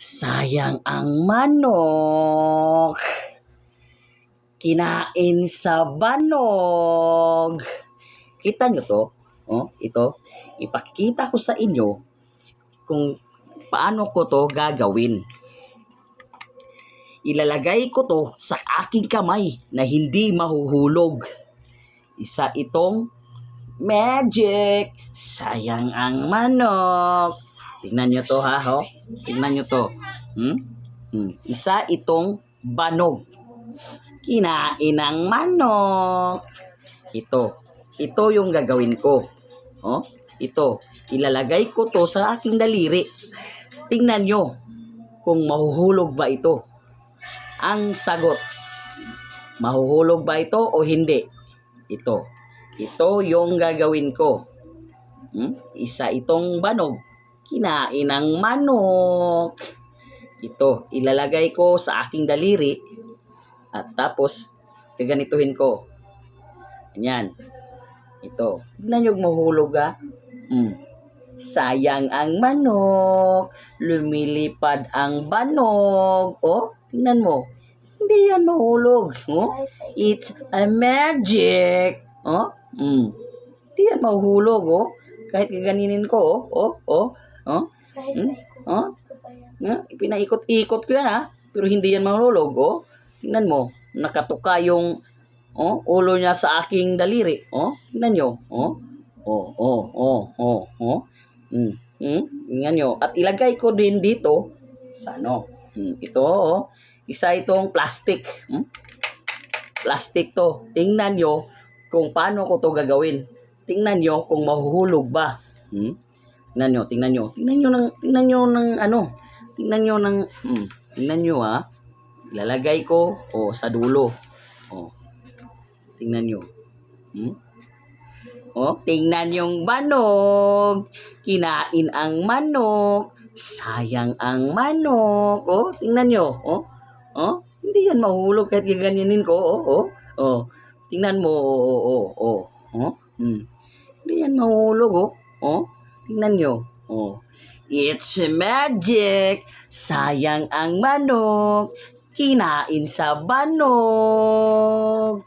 Sayang ang manok, kinain sa banog. Kita nyo to? Oh, ito. Ipakikita ko sa inyo kung paano ko to gagawin. Ilalagay ko to sa aking kamay na hindi mahuhulog. Isa itong magic. Sayang ang manok. Tingnan nyo to ha, ho? Tingnan nyo to. Isa itong banog. Kinain ng manok. Ito yung gagawin ko. Oh, ito. Ilalagay ko to sa aking daliri. Tingnan nyo kung mahuhulog ba ito. Ang sagot, mahuhulog ba ito o hindi? Ito yung gagawin ko. Isa itong banog. Kinain ng manok. Ito, ilalagay ko sa aking daliri. At tapos, gaganituhin ko. Ayan. Ito. Tignan nyo mahulog ha. Sayang ang manok. Lumilipad ang banog. Oh, tingnan mo. Hindi yan mahulog. Oh? It's a magic. Oh? Hindi yan mahulog. Oh? Kahit gaganinin ko. Oh? Pinaikot-ikot ko yan ha. Pero hindi yan mahulog. Oh? Tingnan mo. Nakatuka yung ulo niya sa aking daliri. Oh? Tingnan nyo. Tingnan nyo. At ilagay ko din dito sa ano. Ito. Isa itong plastic. Plastic to. Tingnan nyo kung paano ko to gagawin. Tingnan nyo kung mahuhulog ba. Tingnan nyo. Tingnan nyo ha. Ilalagay ko sa dulo. Tingnan nyo. Tingnan yung banog. Kinain ang manok. Sayang ang manok. Tingnan nyo. Hindi yan mahulog kahit gaganyanin ko. Tingnan mo. Hindi yan mahulog. Tingnan nyo. It's magic. Sayang ang manok. Kinain sa banog.